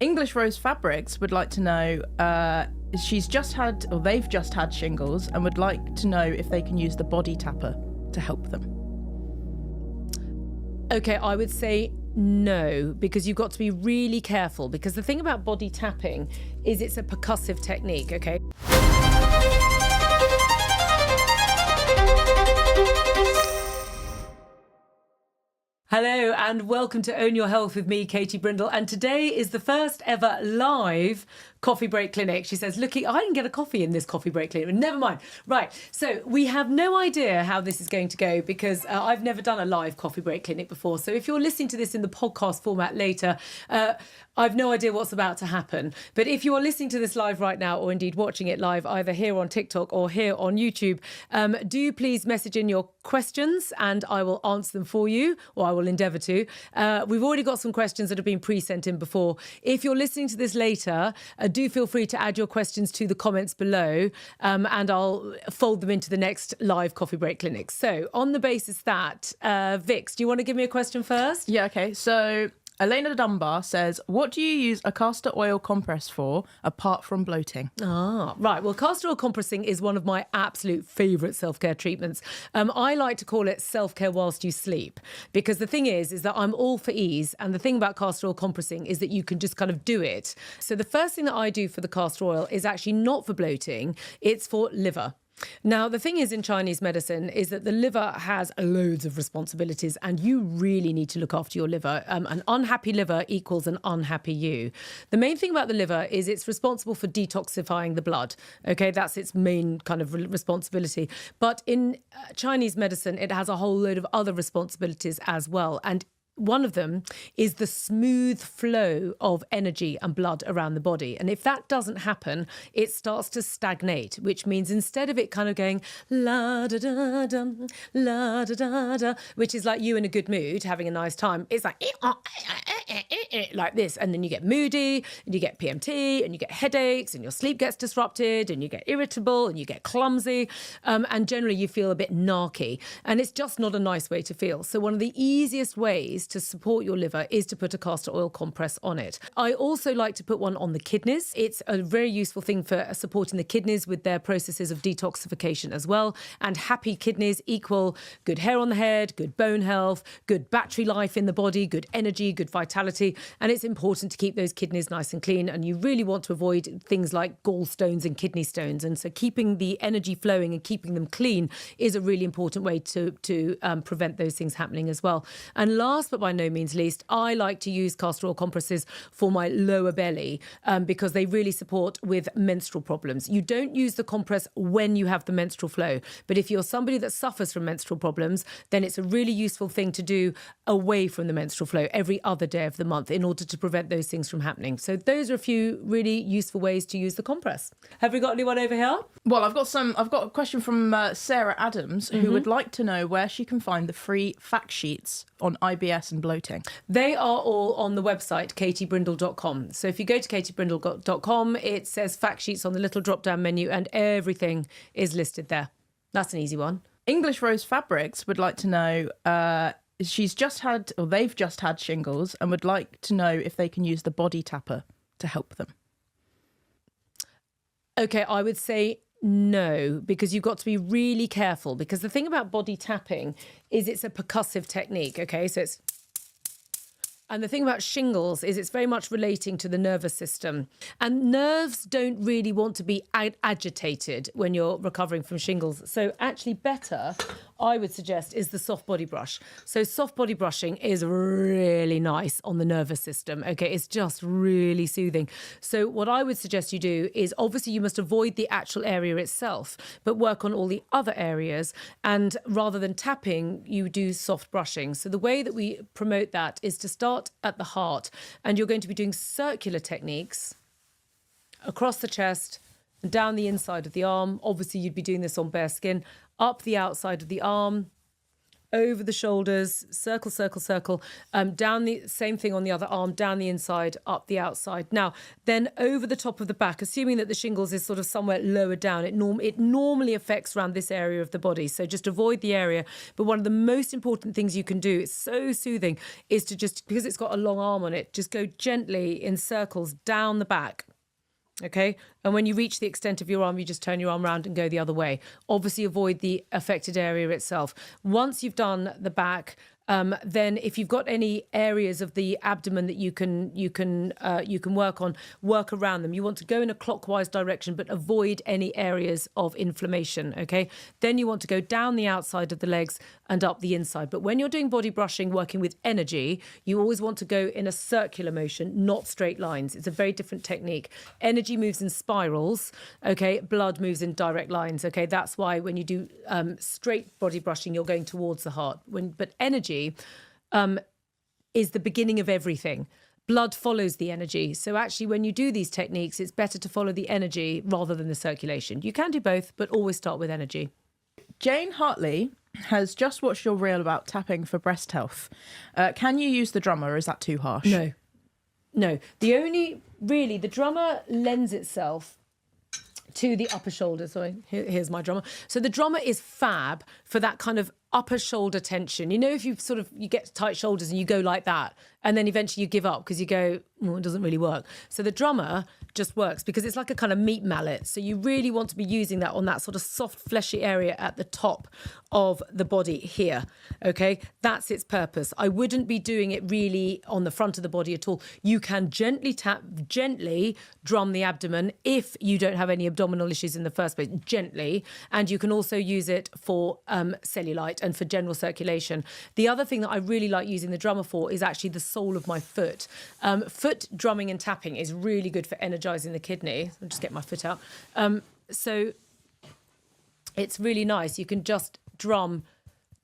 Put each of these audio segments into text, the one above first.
English Rose Fabrics would like to know, they've just had shingles and would like to know if they can use the body tapper to help them. Okay, I would say no, because you've got to be really careful, because the thing about body tapping is it's a percussive technique, okay? Hello and welcome to Own Your Health with me, Katie Brindle. And today is the first ever live coffee break clinic. She says, looky, I didn't get a coffee in this coffee break clinic. Never mind. Right. So we have no idea how this is going to go because I've never done a live coffee break clinic before. So if you're listening to this in the podcast format later, I've no idea what's about to happen. But if you are listening to this live right now, or indeed watching it live, either here on TikTok or here on YouTube, do please message in your questions and I will answer them for you, or I will endeavour to. We've already got some questions that have been pre-sent in before. If you're listening to this later, do feel free to add your questions to the comments below and I'll fold them into the next live coffee break clinic. So on the basis that, Vix, do you want to give me a question first? Yeah, okay. So Elena Dunbar says, what do you use a castor oil compress for apart from bloating? Ah, right. Well, castor oil compressing is one of my absolute favourite self-care treatments. I like to call it self-care whilst you sleep, because the thing is that I'm all for ease. And the thing about castor oil compressing is that you can just kind of do it. So the first thing that I do for the castor oil is actually not for bloating. It's for liver. Now, the thing is in Chinese medicine is that the liver has loads of responsibilities and you really need to look after your liver. An unhappy liver equals an unhappy you. The main thing about the liver is it's responsible for detoxifying the blood. Okay, that's its main kind of responsibility. But in Chinese medicine, it has a whole load of other responsibilities as well. And one of them is the smooth flow of energy and blood around the body. And if that doesn't happen, it starts to stagnate, which means instead of it kind of going la da da dum, la da da da, which is like you in a good mood, having a nice time, it's like like this. And then you get moody and you get PMT and you get headaches and your sleep gets disrupted and you get irritable and you get clumsy. And generally you feel a bit narky. And it's just not a nice way to feel. So one of the easiest ways to support your liver is to put a castor oil compress on it. I also like to put one on the kidneys. It's a very useful thing for supporting the kidneys with their processes of detoxification as well. And happy kidneys equal good hair on the head, good bone health, good battery life in the body, good energy, good vitality. And it's important to keep those kidneys nice and clean. And you really want to avoid things like gallstones and kidney stones. And so keeping the energy flowing and keeping them clean is a really important way to prevent those things happening as well. And last but by no means least, I like to use castor oil compresses for my lower belly because they really support with menstrual problems. You don't use the compress when you have the menstrual flow, but if you're somebody that suffers from menstrual problems, then it's a really useful thing to do away from the menstrual flow every other day of the month in order to prevent those things from happening. So those are a few really useful ways to use the compress. Have we got anyone over here? Well, I've got a question from Sarah Adams, who would like to know where she can find the free fact sheets on IBS and bloating. They are all on the website, katiebrindle.com. So if you go to katiebrindle.com, it says fact sheets on the little drop-down menu and everything is listed there. That's an easy one. English Rose Fabrics would like to know, they've just had shingles and would like to know if they can use the body tapper to help them. Okay, I would say no, because you've got to be really careful, because the thing about body tapping is it's a percussive technique, okay? So it's... And the thing about shingles is it's very much relating to the nervous system. And nerves don't really want to be agitated when you're recovering from shingles. So actually better, I would suggest, is the soft body brush. So soft body brushing is really nice on the nervous system. Okay, it's just really soothing. So what I would suggest you do is, obviously you must avoid the actual area itself, but work on all the other areas. And rather than tapping, you do soft brushing. So the way that we promote that is to start at the heart, and you're going to be doing circular techniques across the chest and down the inside of the arm. Obviously you'd be doing this on bare skin, up the outside of the arm, over the shoulders, circle, circle, circle, down the same thing on the other arm, down the inside, up the outside. Now, then over the top of the back, assuming that the shingles is sort of somewhere lower down, it normally affects around this area of the body. So just avoid the area. But one of the most important things you can do, it's so soothing, is to just, because it's got a long arm on it, just go gently in circles down the back. Okay. And when you reach the extent of your arm, you just turn your arm around and go the other way. Obviously, avoid the affected area itself. Once you've done the back, then if you've got any areas of the abdomen that you can work on, work around them. You want to go in a clockwise direction, but avoid any areas of inflammation. Okay. Then you want to go down the outside of the legs and up the inside. But when you're doing body brushing, working with energy, you always want to go in a circular motion, not straight lines. It's a very different technique. Energy moves in spirals. Okay. Blood moves in direct lines. Okay. That's why when you do straight body brushing, you're going towards the heart. But energy is the beginning of everything. Blood follows the energy. So actually, when you do these techniques, it's better to follow the energy rather than the circulation. You can do both, but always start with energy. Jane Hartley has just watched your reel about tapping for breast health. Can you use the drummer, or is that too harsh? No. The drummer lends itself to the upper shoulder. Sorry, here's my drummer. So the drummer is fab for that kind of upper shoulder tension. You know, if you get tight shoulders and you go like that, and then eventually you give up because you go, well, it doesn't really work. So the drummer just works because it's like a kind of meat mallet. So you really want to be using that on that sort of soft, fleshy area at the top of the body here. Okay, that's its purpose. I wouldn't be doing it really on the front of the body at all. You can gently drum the abdomen if you don't have any abdominal issues in the first place, gently. And you can also use it for cellulite and for general circulation. The other thing that I really like using the drummer for is actually the sole of my foot. Foot drumming and tapping is really good for energizing the kidney. I'll just get my foot out. So it's really nice. You can just drum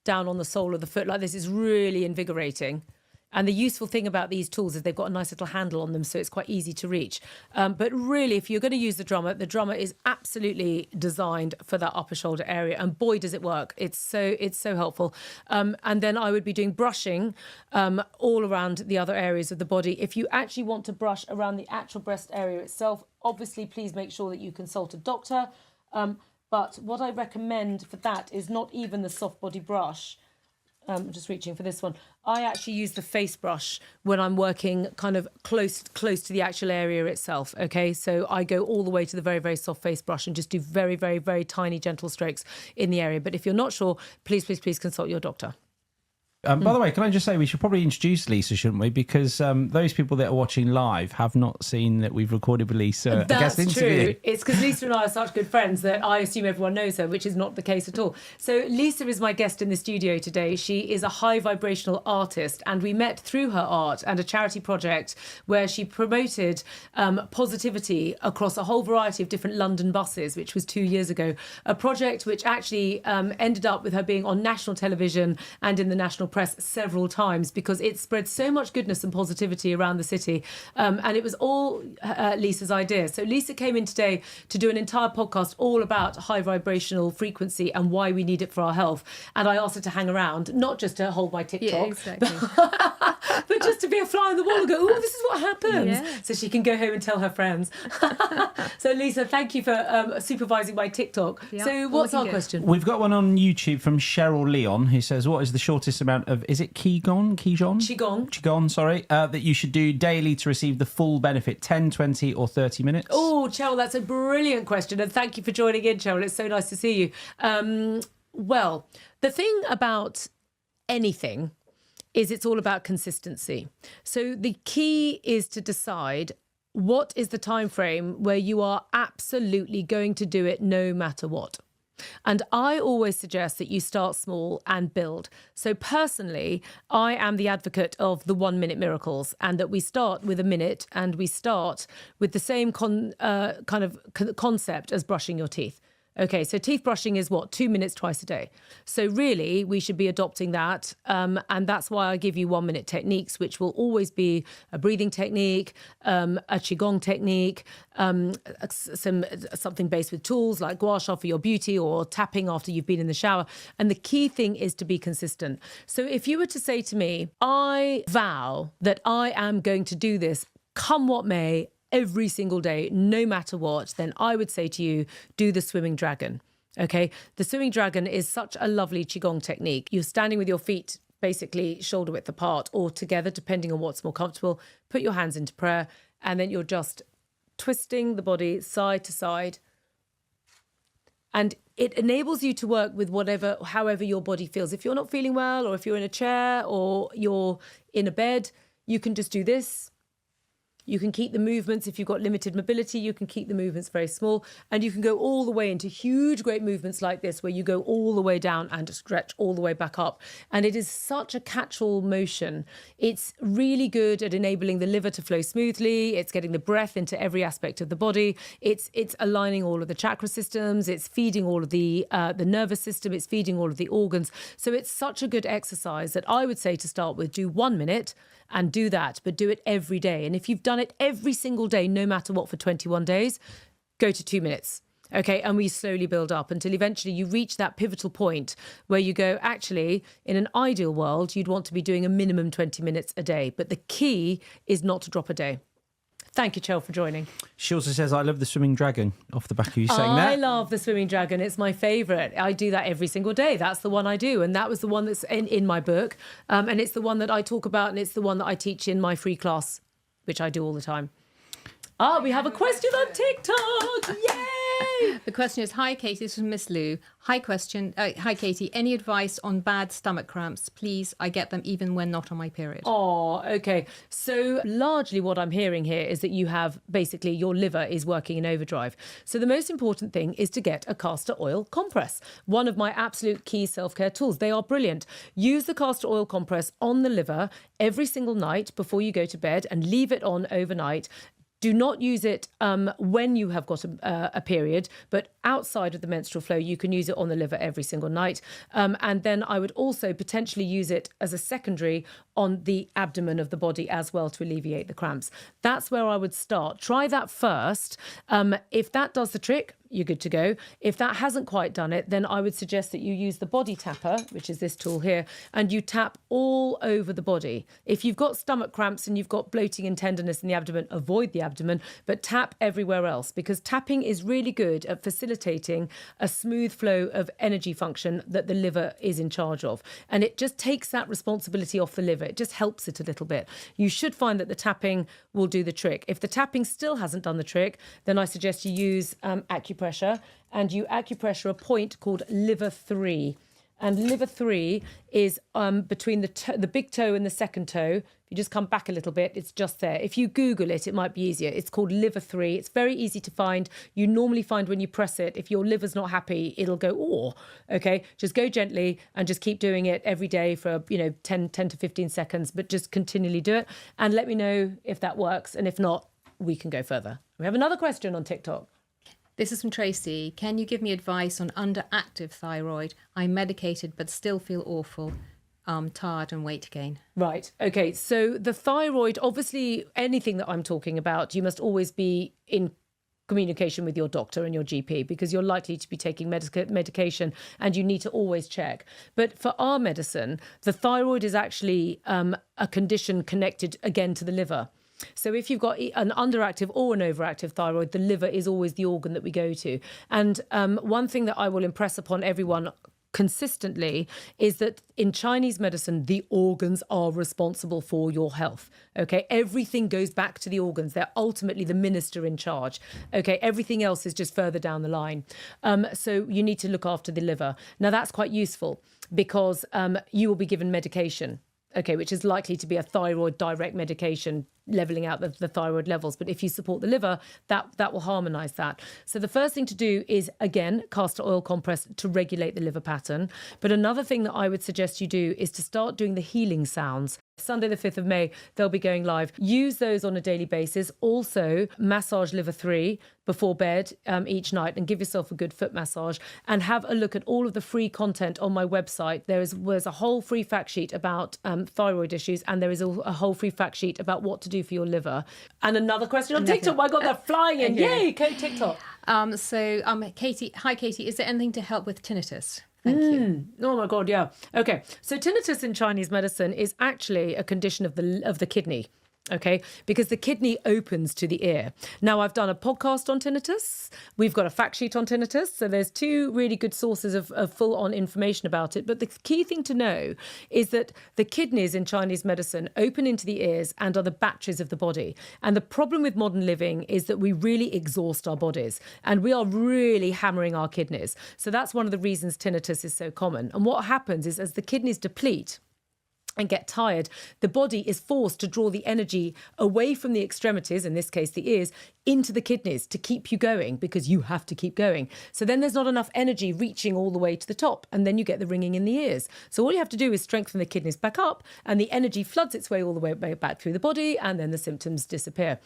down on the sole of the foot like this. Is really invigorating. And the useful thing about these tools is they've got a nice little handle on them, so it's quite easy to reach. But really, if you're going to use the drummer is absolutely designed for that upper shoulder area. And boy, does it work. It's so helpful. And then I would be doing brushing all around the other areas of the body. If you actually want to brush around the actual breast area itself, obviously, please make sure that you consult a doctor. But what I recommend for that is not even the soft body brush. I'm just reaching for this one. I actually use the face brush when I'm working kind of close to the actual area itself. Okay, so I go all the way to the very, very soft face brush and just do very, very, very tiny, gentle strokes in the area. But if you're not sure, please consult your doctor. By the way, can I just say we should probably introduce Lisa, shouldn't we? Because those people that are watching live have not seen that we've recorded with Lisa a guest interview. That's true. It's because Lisa and I are such good friends that I assume everyone knows her, which is not the case at all. So Lisa is my guest in the studio today. She is a high vibrational artist, and we met through her art and a charity project where she promoted positivity across a whole variety of different London buses, which was 2 years ago. A project which actually ended up with her being on national television and in the national press several times because it spread so much goodness and positivity around the city. And it was all Lisa's idea. So Lisa came in today to do an entire podcast all about high vibrational frequency and why we need it for our health. And I asked her to hang around, not just to hold my TikTok, Yeah, exactly. but just to be a fly on the wall and go, oh, this is what happens. Yeah. So she can go home and tell her friends. So Lisa, thank you for supervising my TikTok. Yeah, So what's our good. question? We've got one on YouTube from Cheryl Leon who says, what is the shortest amount of, is it Qigong, sorry, that you should do daily to receive the full benefit, 10, 20 or 30 minutes? Oh, Cheryl, that's a brilliant question. And thank you for joining in, Cheryl. It's so nice to see you. Well, the thing about anything is it's all about consistency. So the key is to decide what is the time frame where you are absolutely going to do it no matter what. And I always suggest that you start small and build. So personally, I am the advocate of the 1 minute miracles, and that we start with a minute and we start with the same kind of concept as brushing your teeth. Okay, so teeth brushing is what, 2 minutes twice a day. So really, we should be adopting that. And that's why I give you 1 minute techniques, which will always be a breathing technique, a Qigong technique, something based with tools like gua sha for your beauty or tapping after you've been in the shower. And the key thing is to be consistent. So if you were to say to me, I vow that I am going to do this, come what may, every single day, no matter what, then I would say to you, do the swimming dragon. Okay. The swimming dragon is such a lovely Qigong technique. You're standing with your feet basically shoulder width apart or together, depending on what's more comfortable. Put your hands into prayer, and then you're just twisting the body side to side. And it enables you to work with however your body feels. If you're not feeling well, or if you're in a chair or you're in a bed, you can just do this. You can keep the movements, if you've got limited mobility, you can keep the movements very small, and you can go all the way into huge, great movements like this, where you go all the way down and stretch all the way back up. And it is such a catch-all motion. It's really good at enabling the liver to flow smoothly. It's getting the breath into every aspect of the body. It's aligning all of the chakra systems. It's feeding all of the nervous system. It's feeding all of the organs. So it's such a good exercise that I would say to start with, do 1 minute and do that, but do it every day. And if you've done it every single day, no matter what, for 21 days, go to 2 minutes. Okay. And we slowly build up until eventually you reach that pivotal point where you go, actually, in an ideal world, you'd want to be doing a minimum 20 minutes a day. But the key is not to drop a day. Thank you, Chel, for joining. She also says, I love the swimming dragon, off the back of you saying that. I love the swimming dragon. It's my favourite. I do that every single day. That's the one I do. And that was the one that's in my book. And it's the one that I talk about. And it's the one that I teach in my free class, which I do all the time. We have a question on TikTok. Yay! The question is, hi, Katie. This is Miss Lou. Hi, Katie. Any advice on bad stomach cramps, please? I get them even when not on my period. Oh, okay. So largely what I'm hearing here is that you have basically your liver is working in overdrive. So the most important thing is to get a castor oil compress. One of my absolute key self-care tools. They are brilliant. Use the castor oil compress on the liver every single night before you go to bed and leave it on overnight. Do not use it when you have got a period, but outside of the menstrual flow, you can use it on the liver every single night. And then I would also potentially use it as a secondary on the abdomen of the body as well to alleviate the cramps. That's where I would start. Try that first. If that does the trick, you're good to go. If that hasn't quite done it, then I would suggest that you use the body tapper, which is this tool here, and you tap all over the body. If you've got stomach cramps and you've got bloating and tenderness in the abdomen, avoid the abdomen, but tap everywhere else, because tapping is really good at facilitating a smooth flow of energy function that the liver is in charge of. And it just takes that responsibility off the liver. It just helps it a little bit. You should find that the tapping will do the trick. If the tapping still hasn't done the trick, then I suggest you use acupressure, and you acupressure a point called liver 3. And liver 3 is between the big toe and the second toe. If you just come back a little bit, it's just there. If you Google it, it might be easier. It's called liver 3. It's very easy to find. You normally find when you press it, if your liver's not happy, it'll go, okay? Just go gently and just keep doing it every day for, 10 to 15 seconds, but just continually do it. And let me know if that works. And if not, we can go further. We have another question on TikTok. This is from Tracy. Can you give me advice on underactive thyroid? I'm medicated but still feel awful, tired and weight gain. Right. Okay. So the thyroid, obviously anything that I'm talking about, you must always be in communication with your doctor and your GP, because you're likely to be taking medication and you need to always check. But for our medicine, the thyroid is actually a condition connected again to the liver. So if you've got an underactive or an overactive thyroid, the liver is always the organ that we go to. And one thing that I will impress upon everyone consistently is that in Chinese medicine, the organs are responsible for your health. Okay, everything goes back to the organs. They're ultimately the minister in charge. Okay, everything else is just further down the line. So you need to look after the liver. Now that's quite useful because you will be given medication. Okay, which is likely to be a thyroid direct medication leveling out the thyroid levels. But if you support the liver, that will harmonise that. So the first thing to do is, again, castor oil compress to regulate the liver pattern. But another thing that I would suggest you do is to start doing the healing sounds. Sunday the 5th of May, they'll be going live. Use those on a daily basis. Also, massage liver 3 before bed each night and give yourself a good foot massage, and have a look at all of the free content on my website. There's a whole free fact sheet about thyroid issues, and there is a whole free fact sheet about what to do for your liver. And another question on TikTok. My God, they're flying in. Yay, TikTok. Katie, hi Katie, is there anything to help with tinnitus? Thank you. Oh my God, yeah. Okay, so tinnitus in Chinese medicine is actually a condition of the kidney. Okay, because the kidney opens to the ear. Now, I've done a podcast on tinnitus. We've got a fact sheet on tinnitus. So there's 2 really good sources of full-on information about it. But the key thing to know is that the kidneys in Chinese medicine open into the ears and are the batteries of the body. And the problem with modern living is that we really exhaust our bodies, and we are really hammering our kidneys. So that's one of the reasons tinnitus is so common. And what happens is, as the kidneys deplete and get tired, the body is forced to draw the energy away from the extremities, in this case the ears, into the kidneys to keep you going, because you have to keep going. So then there's not enough energy reaching all the way to the top, and then you get the ringing in the ears. So all you have to do is strengthen the kidneys back up, and the energy floods its way all the way back through the body, and then the symptoms disappear.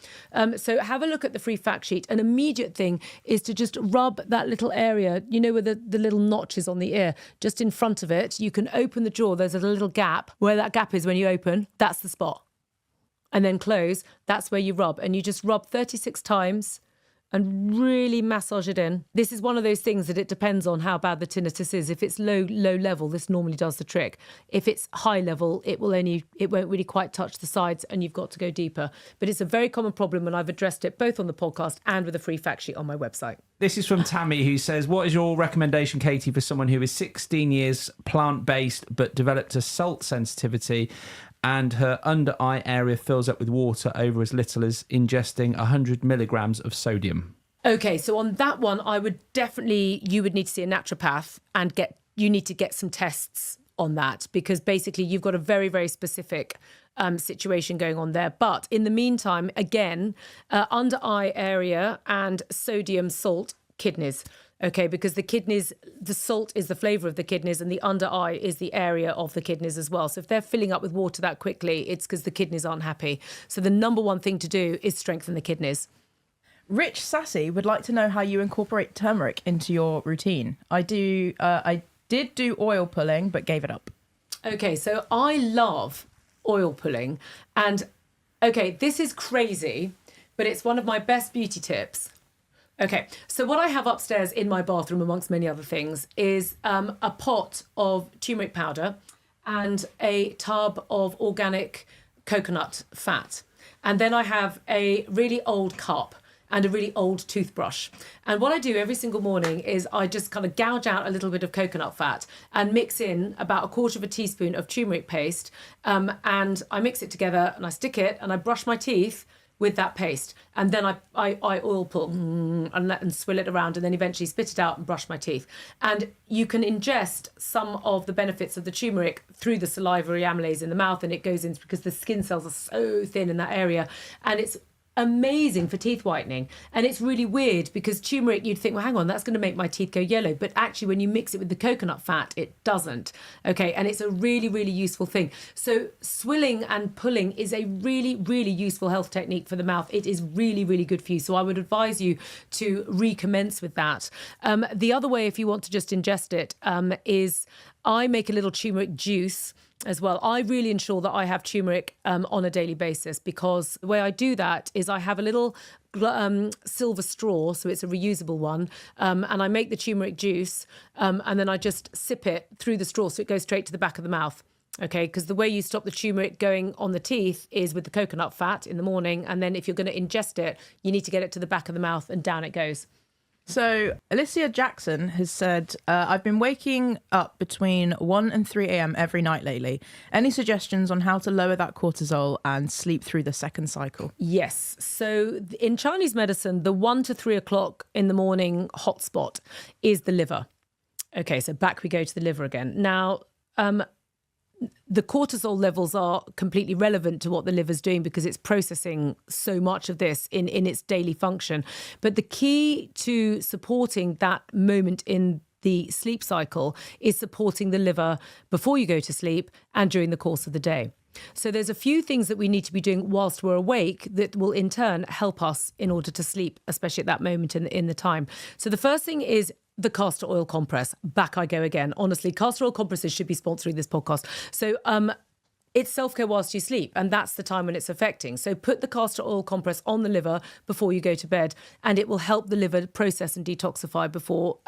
So have a look at the free fact sheet. An immediate thing is to just rub that little area, you know, where the little notch is on the ear, just in front of it. You can open the jaw. There's a little gap. Where that gap is when you open, that's the spot. And then close, that's where you rub. And you just rub 36 times and really massage it in. This is one of those things that it depends on how bad the tinnitus is. If it's low level, this normally does the trick. If it's high level, it won't really quite touch the sides, and you've got to go deeper. But it's a very common problem, and I've addressed it both on the podcast and with a free fact sheet on my website. This is from Tammy, who says, what is your recommendation, Katie, for someone who is 16 years plant-based but developed a salt sensitivity, and her under eye area fills up with water over as little as ingesting 100 milligrams of sodium? Okay, so on that one, you would need to see a naturopath, and you need to get some tests on that, because basically you've got a very, very specific situation going on there. But in the meantime, again, under eye area and sodium, salt, kidneys. Okay, because the kidneys, the salt is the flavour of the kidneys, and the under eye is the area of the kidneys as well. So if they're filling up with water that quickly, it's because the kidneys aren't happy. So the number one thing to do is strengthen the kidneys. Rich Sassy would like to know how you incorporate turmeric into your routine. I did do oil pulling, but gave it up. Okay, so I love oil pulling. And, okay, this is crazy, but it's one of my best beauty tips. Okay, so what I have upstairs in my bathroom, amongst many other things, is a pot of turmeric powder and a tub of organic coconut fat. And then I have a really old cup and a really old toothbrush. And what I do every single morning is I just kind of gouge out a little bit of coconut fat and mix in about 1/4 teaspoon of turmeric paste. And I mix it together and I stick it and I brush my teeth with that paste, and then I oil pull and swill it around, and then eventually spit it out and brush my teeth. And you can ingest some of the benefits of the turmeric through the salivary amylase in the mouth, and it goes in because the skin cells are so thin in that area, and it's amazing for teeth whitening. And it's really weird because turmeric, you'd think, well, hang on, that's going to make my teeth go yellow, but actually when you mix it with the coconut fat, it doesn't. Okay, and it's a really, really useful thing. So swilling and pulling is a really, really useful health technique for the mouth. It is really, really good for you. So I would advise you to recommence with that. The other way, if you want to just ingest it, is I make a little turmeric juice as well. I really ensure that I have turmeric on a daily basis, because the way I do that is I have a little silver straw, so it's a reusable one, and I make the turmeric juice, and then I just sip it through the straw so it goes straight to the back of the mouth. Okay, because the way you stop the turmeric going on the teeth is with the coconut fat in the morning, and then if you're going to ingest it, you need to get it to the back of the mouth and down it goes. So Alicia Jackson has said, I've been waking up between 1 and 3 a.m. every night lately. Any suggestions on how to lower that cortisol and sleep through the second cycle? Yes. So in Chinese medicine, the 1 to 3 o'clock in the morning hotspot is the liver. Okay, so back we go to the liver again. Now, the cortisol levels are completely relevant to what the liver's doing because it's processing so much of this in its daily function. But the key to supporting that moment in the sleep cycle is supporting the liver before you go to sleep and during the course of the day. So there's a few things that we need to be doing whilst we're awake that will in turn help us in order to sleep, especially at that moment in the time. So the first thing is the castor oil compress. Back I go again. Honestly, castor oil compresses should be sponsoring this podcast. So it's self-care whilst you sleep, and that's the time when it's affecting. So put the castor oil compress on the liver before you go to bed, and it will help the liver process and detoxify before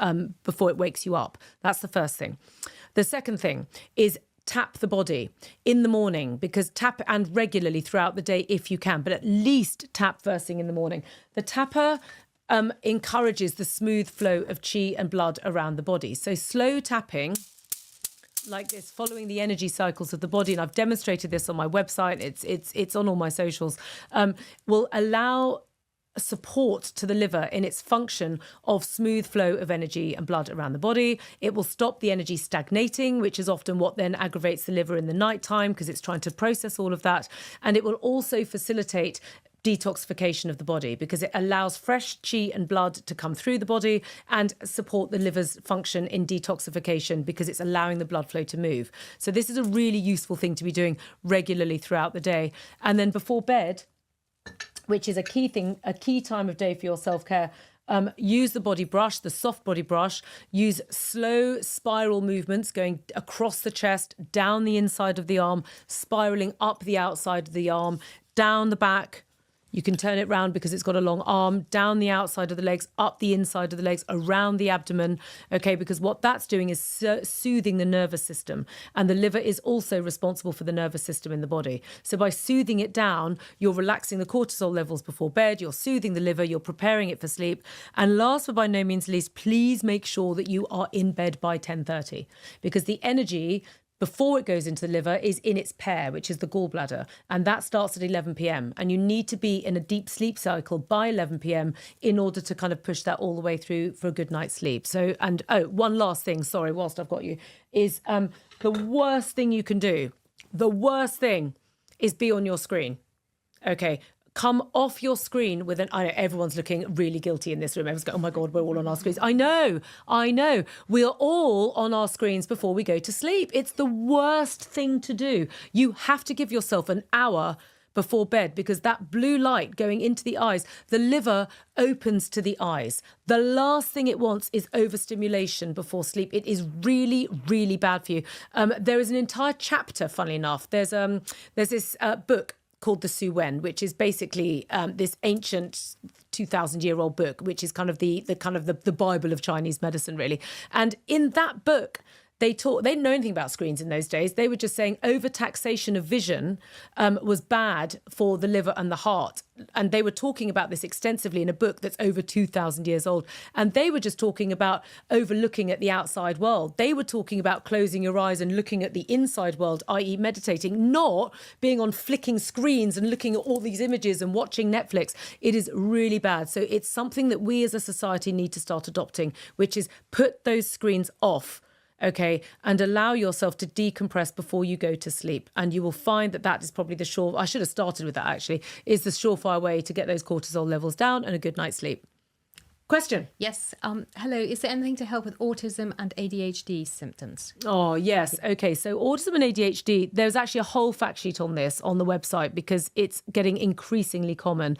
it wakes you up. That's the first thing. The second thing is tap the body in the morning, because tap and regularly throughout the day if you can, but at least tap first thing in the morning. The tapper encourages the smooth flow of qi and blood around the body. So slow tapping like this, following the energy cycles of the body, and I've demonstrated this on my website, it's on all my socials, will allow support to the liver in its function of smooth flow of energy and blood around the body. It will stop the energy stagnating, which is often what then aggravates the liver in the nighttime because it's trying to process all of that. And it will also facilitate detoxification of the body because it allows fresh qi and blood to come through the body and support the liver's function in detoxification because it's allowing the blood flow to move. So this is a really useful thing to be doing regularly throughout the day. And then before bed, which is a key thing, a key time of day for your self-care, use the body brush, the soft body brush. Use slow spiral movements going across the chest, down the inside of the arm, spiraling up the outside of the arm, down the back. You can turn it round because it's got a long arm, down the outside of the legs, up the inside of the legs, around the abdomen, okay? Because what that's doing is soothing the nervous system. And the liver is also responsible for the nervous system in the body. So by soothing it down, you're relaxing the cortisol levels before bed, you're soothing the liver, you're preparing it for sleep. And last but by no means least, please make sure that you are in bed by 10:30 because the energy before it goes into the liver is in its pair, which is the gallbladder, and that starts at 11 p.m. And you need to be in a deep sleep cycle by 11 p.m. in order to kind of push that all the way through for a good night's sleep. So, and one last thing, sorry, whilst I've got you, is the worst thing you can do, the worst thing is be on your screen. Okay. Come off your screen with I know everyone's looking really guilty in this room. Everyone's going, oh my God, we're all on our screens. I know. We are all on our screens before we go to sleep. It's the worst thing to do. You have to give yourself an hour before bed because that blue light going into the eyes, the liver opens to the eyes. The last thing it wants is overstimulation before sleep. It is really, really bad for you. There is an entire chapter, funnily enough. There's this book called the Su Wen, which is basically this ancient 2,000-year-old book, which is kind of the Bible of Chinese medicine, really. And in that book, they didn't know anything about screens in those days. They were just saying overtaxation of vision was bad for the liver and the heart. And they were talking about this extensively in a book that's over 2,000 years old. And they were just talking about overlooking at the outside world. They were talking about closing your eyes and looking at the inside world, i.e. meditating, not being on flicking screens and looking at all these images and watching Netflix. It is really bad. So it's something that we as a society need to start adopting, which is put those screens off. Okay, and allow yourself to decompress before you go to sleep. And you will find that is probably I should have started with that actually, is the surefire way to get those cortisol levels down and a good night's sleep. Question. Yes. Hello. Is there anything to help with autism and ADHD symptoms? Oh, yes. Okay. So autism and ADHD, there's actually a whole fact sheet on this on the website because it's getting increasingly common.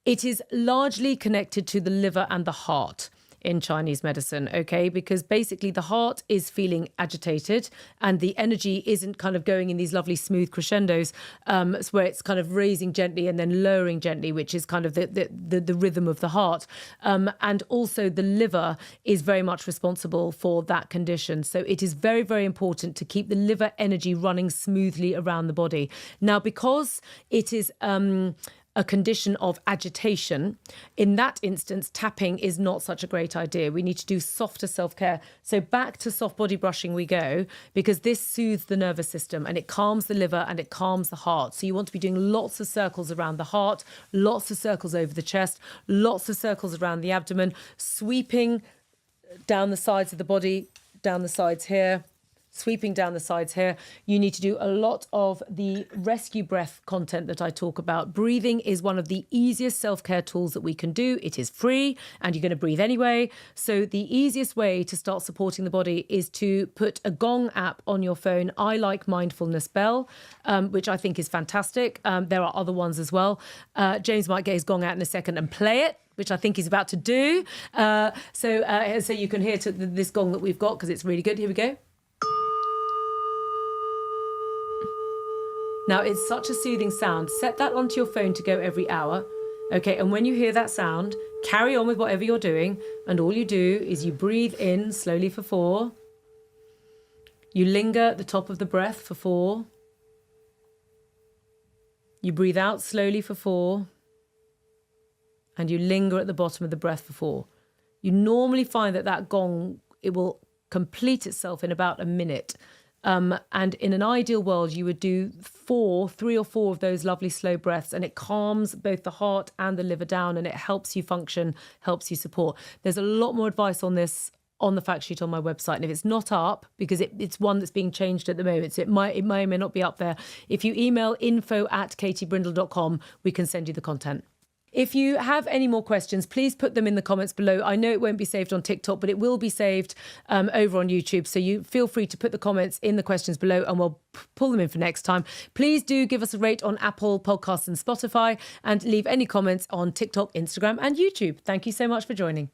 It is largely connected to the liver and the heart in Chinese medicine, okay? Because basically the heart is feeling agitated and the energy isn't kind of going in these lovely smooth crescendos where it's kind of raising gently and then lowering gently, which is kind of the rhythm of the heart. And also the liver is very much responsible for that condition. So it is very, very important to keep the liver energy running smoothly around the body. Now, because it is a condition of agitation, in that instance, tapping is not such a great idea. We need to do softer self-care. So back to soft body brushing we go, because this soothes the nervous system and it calms the liver and it calms the heart. So you want to be doing lots of circles around the heart, lots of circles over the chest, lots of circles around the abdomen, sweeping down the sides of the body, down the sides here, sweeping down the sides here. You need to do a lot of the rescue breath content that I talk about. Breathing is one of the easiest self-care tools that we can do. It is free and you're going to breathe anyway. So the easiest way to start supporting the body is to put a Gong app on your phone. I like Mindfulness Bell, which I think is fantastic. There are other ones as well. James might get his Gong out in a second and play it, which I think he's about to do. So you can hear this gong that we've got because it's really good. Here we go. Now, it's such a soothing sound. Set that onto your phone to go every hour. Okay, and when you hear that sound, carry on with whatever you're doing. And all you do is you breathe in slowly for 4. You linger at the top of the breath for 4. You breathe out slowly for 4. And you linger at the bottom of the breath for 4. You normally find that gong, it will complete itself in about a minute. And in an ideal world, you would do 3 or 4 of those lovely slow breaths, and it calms both the heart and the liver down, and it helps you function, helps you support. There's a lot more advice on this on the fact sheet on my website. And if it's not up, because it's one that's being changed at the moment, so it may or may not be up there. If you email info@katiebrindle.com, we can send you the content. If you have any more questions, please put them in the comments below. I know it won't be saved on TikTok, but it will be saved over on YouTube. So you feel free to put the comments in the questions below and we'll pull them in for next time. Please do give us a rate on Apple Podcasts and Spotify and leave any comments on TikTok, Instagram and YouTube. Thank you so much for joining.